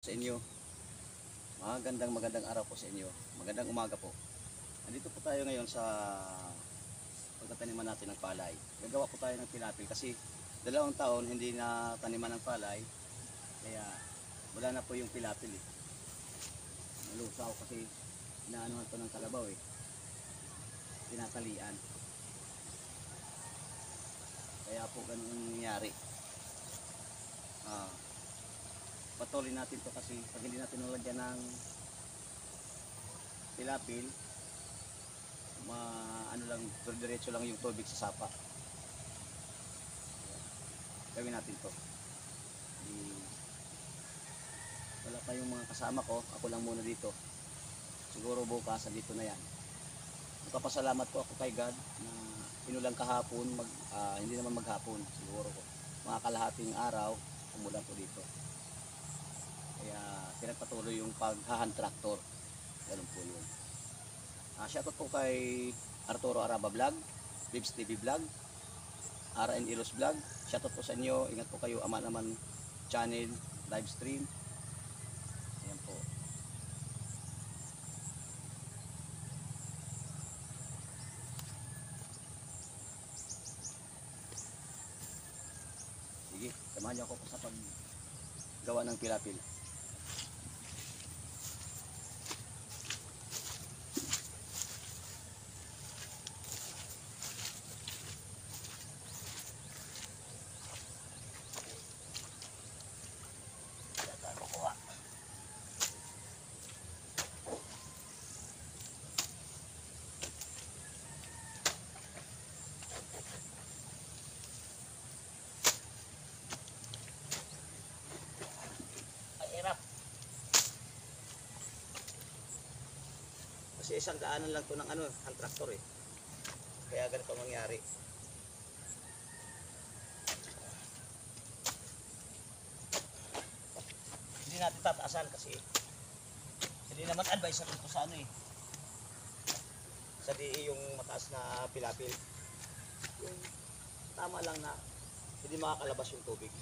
Sa inyo, magandang araw po sa inyo, magandang umaga po. Nandito po tayo ngayon sa pagtataniman natin ng palay. Gagawa po tayo ng tilapil kasi 2 taon hindi na taniman ng palay, kaya wala na po yung tilapil eh. Nalusaw kasi inaanuhan to ng kalabaw eh, tinatalian, kaya po ganun nangyayari. Patuloy natin to kasi pag hindi natin nalagyan ng tilapil, ano lang, diretso lang yung tubig sa sapa. Gawin natin to. Wala pa yung mga kasama ko, ako lang muna dito. Siguro bukas dito na yan. Magpapasalamat ko ako kay God na inulan kahapon, hindi naman maghapon, siguro ko mga kalahating araw umulan po dito. Kaya pinagpatuloy yung paghahan tractor. Ganun po yun. Shoutout po kay Arturo Araba Vlog, Bibs TV Vlog, RN Ilos Vlog. Shoutout po sa inyo. Ingat po kayo. Aman channel, live stream. Ayan po. Sige, samahan niyo ako sa paggawa ng tilapil. Kasi isang daanan lang to ng ang traktor eh. Kaya ganito ang mangyari. Hindi natin tataasan kasi hindi naman advisor ito sa eh. Sa DE yung mataas na pilapil. Yung tama lang na hindi makakalabas yung tubig.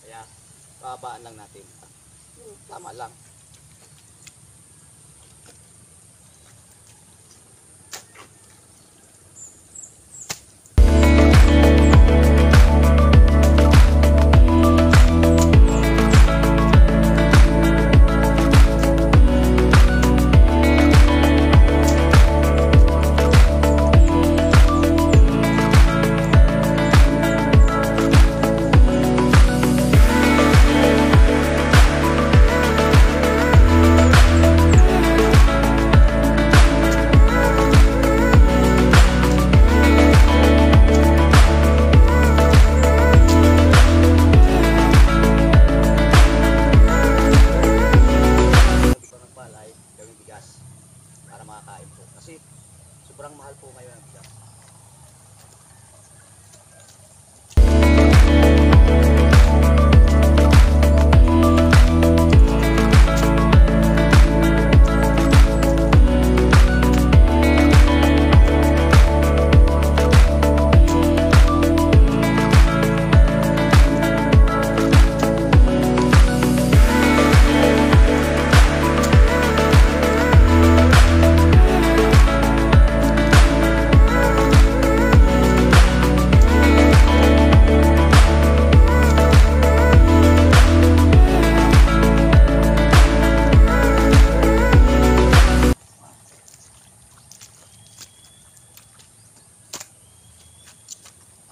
Kaya babaan lang natin. Tama lang. Para makakain po kasi sobrang mahal po ngayon ang bigas.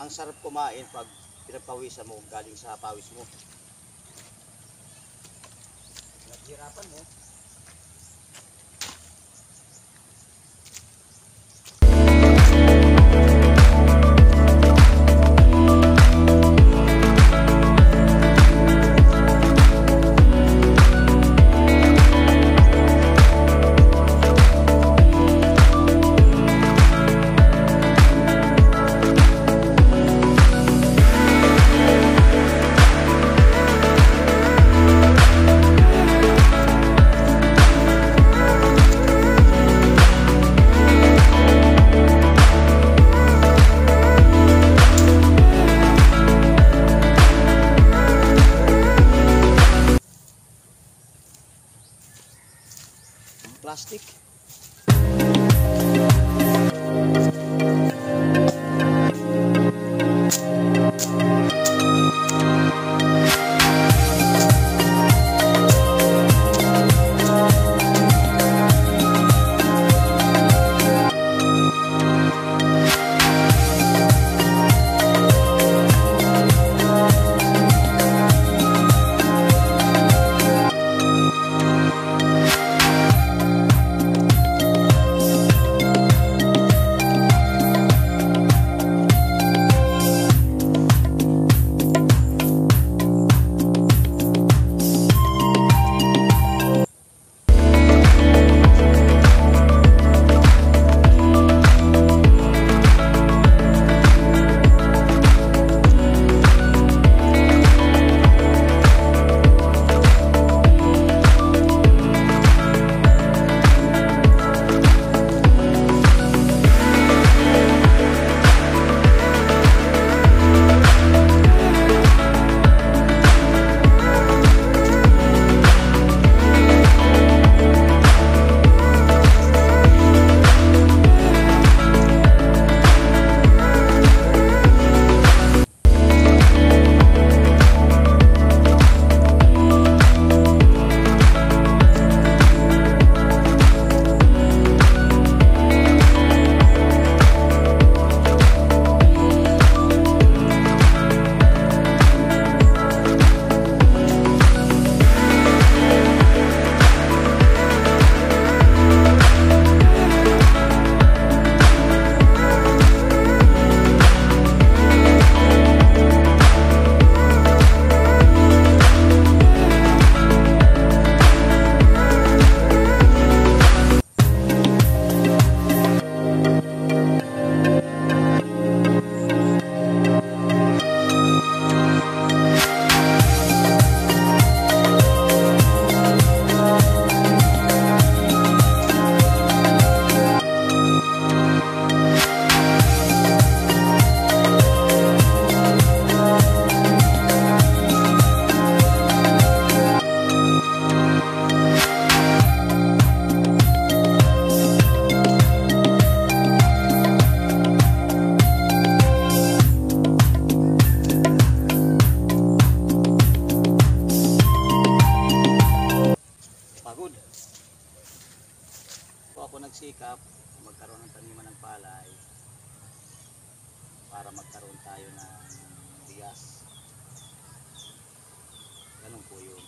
ang sarap kumain pag pinagpawisan mo galing sa pawis mo. Naghirapan mo. Plastic. Nagsikap magkaroon ng taniman ng palay para magkaroon tayo ng bigas. Ganun po yun.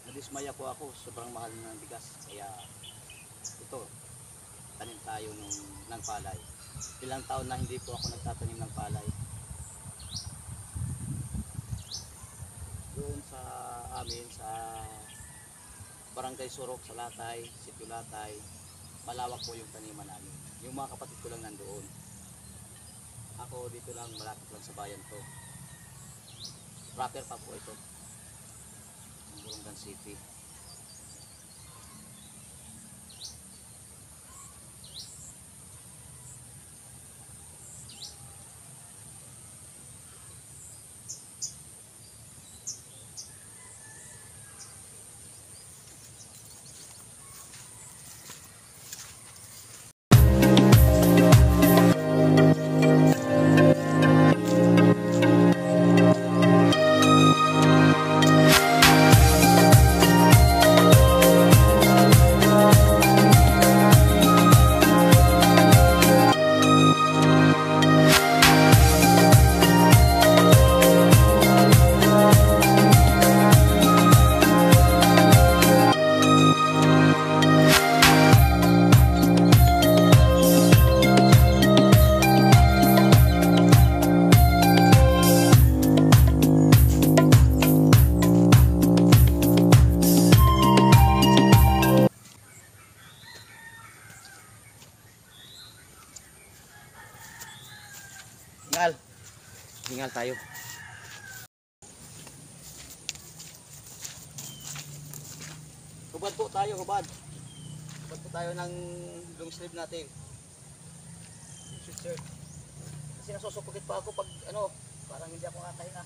Nadismaya po ako, sobrang mahal ng bigas, kaya ito, tanim tayo ng palay. Ilang taon na hindi po ako nagtatanim ng palay. Doon sa amin sa Barangay Surok sa Latay, Sitio Latay, malawak po yung taniman namin. Yung mga kapatid ko lang nandoon. Ako dito lang, malapit lang sa bayan to. Proper pa po ito. Burungan City. Hingal tayo. Hubad po tayo, hubad. Hubad po tayo ng long sleeve natin. Shirt. Kasi nasusupukit pa ako pag ano, parang hindi ako kakahinga.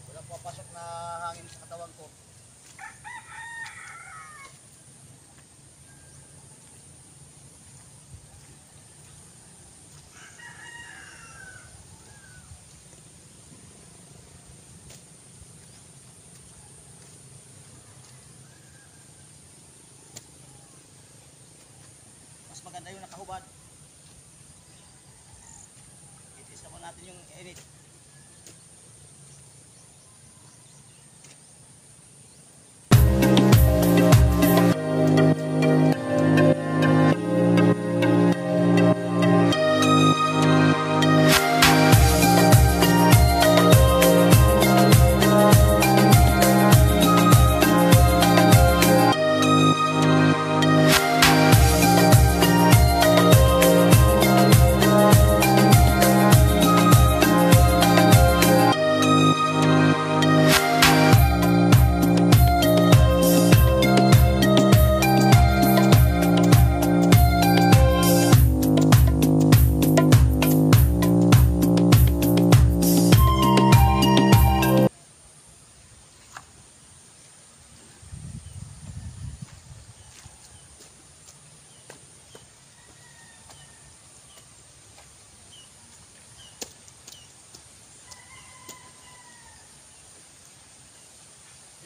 Wala pumapasok na hangin sa katawan ko. Mas maganda yung nakahubad. Itis naman natin yung init.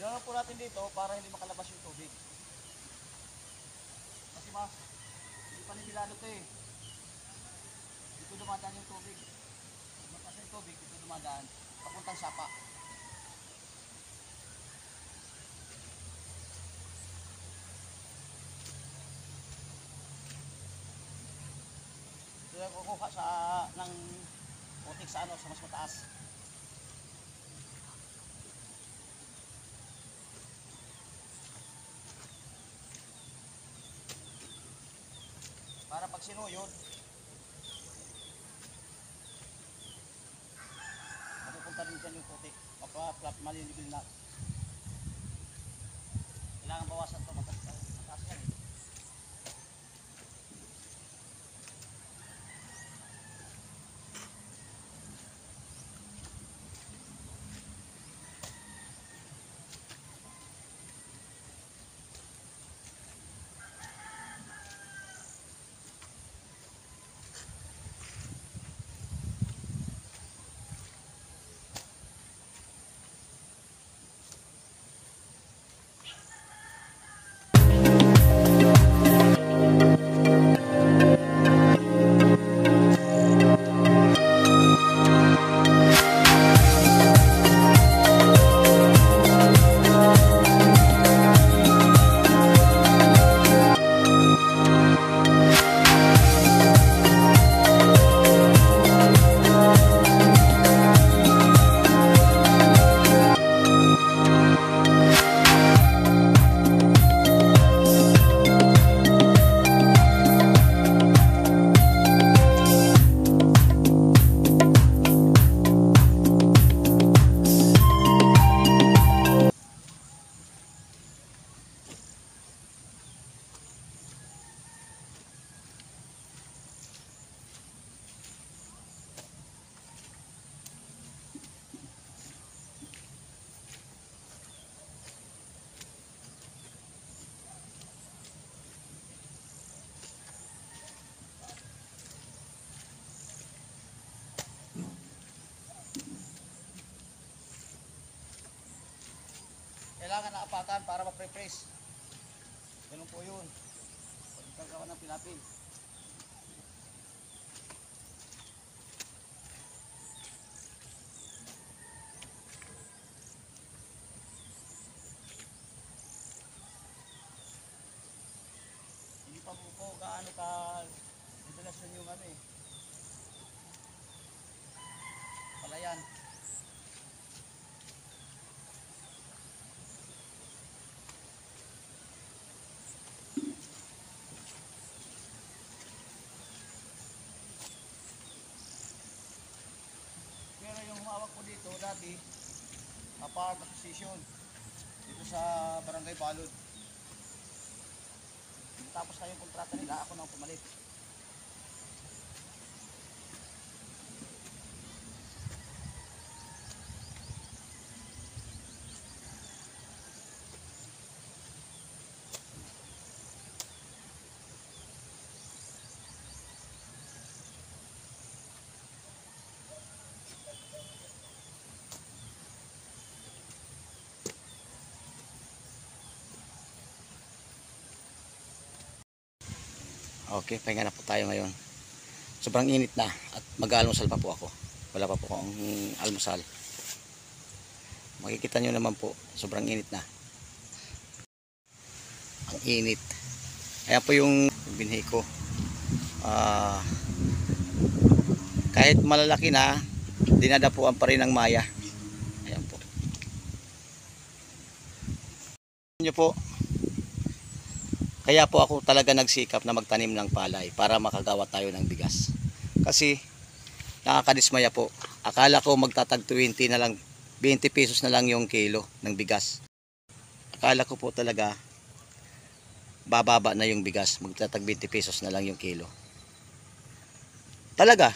Ginawa po natin dito para hindi makalabas yung tubig. Kasi hindi pa nibilado ito eh. Dito dumadaan yung tubig. Mataas yung tubig, dito dumadaan. Papuntang sapa. Ito yung kukuha ng putik sa ano, sa mas mataas. Para pag sinuyod, mapupunta rin dyan yung putik. Malilibil na. Kailangan bawasan ito. Mataas yan eh. Kailangan naapatan para ma-pre-press. Ganun po yun. Pagkagawa ng pilapil. Hindi pa po gaano ka revelasyon yung ano eh. Palayan. Illuminati Farm Association dito sa Barangay Balod. Tapos na yung kontrata nila, ako na ang pumalit. Okay, pahinga na po tayo ngayon. Sobrang init na at mag-aalmusal pa po ako. Wala pa po akong almusal. Makikita nyo naman po, sobrang init na. Ang init. Ayan po yung binhi ko. Kahit malalaki na, dinadapuan pa rin ng maya. Ayan po. Nyo po. Kaya po ako talaga nagsikap na magtanim ng palay para makagawa tayo ng bigas. Kasi nakakadismaya po. Akala ko magtatag 20 na lang, 20 pesos na lang yung kilo ng bigas. Akala ko po talaga bababa na yung bigas, magtatag 20 pesos na lang yung kilo. Talaga,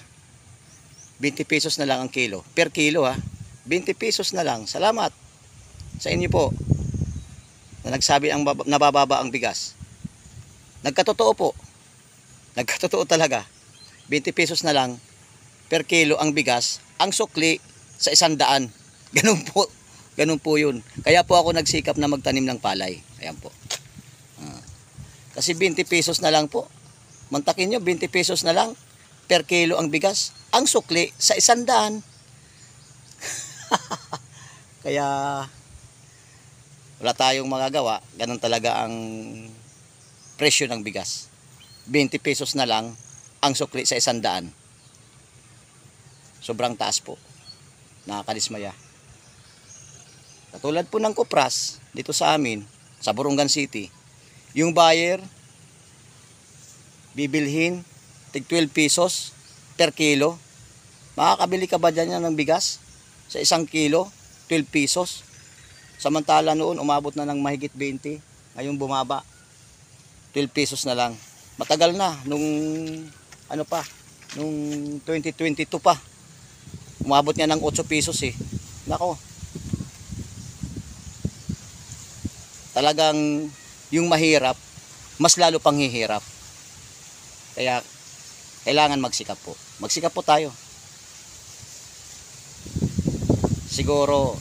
20 pesos na lang ang kilo. Per kilo ha, 20 pesos na lang. Salamat sa inyo po na nagsabi ang nabababa ang bigas. Nagkatotoo po. Nagkatotoo talaga. 20 pesos na lang per kilo ang bigas, ang sukli sa 100. Ganun po. Ganun po yun. Kaya po ako nagsikap na magtanim ng palay. Ayan po. Kasi 20 pesos na lang po. Mantakin nyo, 20 pesos na lang per kilo ang bigas, ang sukli sa 100. Kaya wala tayong magagawa. Ganun talaga ang presyo ng bigas. 20 pesos na lang ang sukli sa 100. Sobrang taas po. Nakakadismaya. Katulad po ng Kupras dito sa amin, sa Borongan City, yung buyer bibilhin tig 12 pesos per kilo. Makakabili ka ba dyan ng bigas sa 1 kilo 12 pesos? Samantala noon umabot na ng mahigit 20, ngayon bumaba 12 pesos na lang. Matagal na, nung ano pa, nung 2022 pa. Umabot niya ng 8 pesos eh. Nako. Talagang yung mahirap, mas lalo pang hihirap. Kaya kailangan magsikap po. Magsikap po tayo. Siguro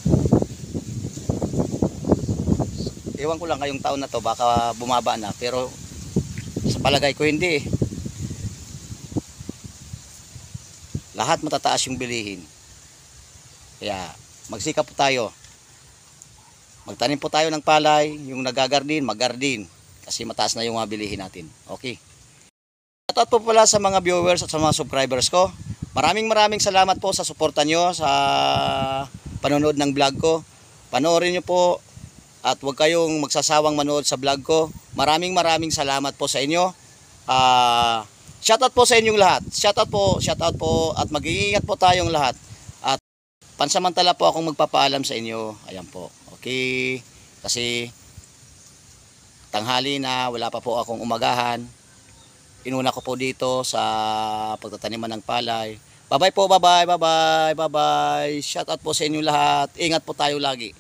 ewan ko lang kayong taon na to, baka bumaba na, pero sa palagay ko hindi eh. Lahat matataas yung bilihin. Kaya magsikap po tayo. Magtanim po tayo ng palay, yung nagagardin, maggardin. Kasi mataas na yung mga bilihin natin. Okay. At po pala sa mga viewers at sa mga subscribers ko. Maraming salamat po sa suporta nyo sa panonood ng vlog ko. Panoorin nyo po at huwag kayong magsasawang manood sa vlog ko. Maraming salamat po sa inyo. Shoutout po sa inyong lahat. Shoutout po at mag-iingat po tayong lahat. At pansamantala po akong magpapaalam sa inyo. Ayan po. Okay. Kasi tanghali na, wala pa po akong umagahan. Inuna ko po dito sa pagtataniman ng palay. Bye-bye po, bye-bye. Shoutout po sa inyong lahat. Ingat po tayo lagi.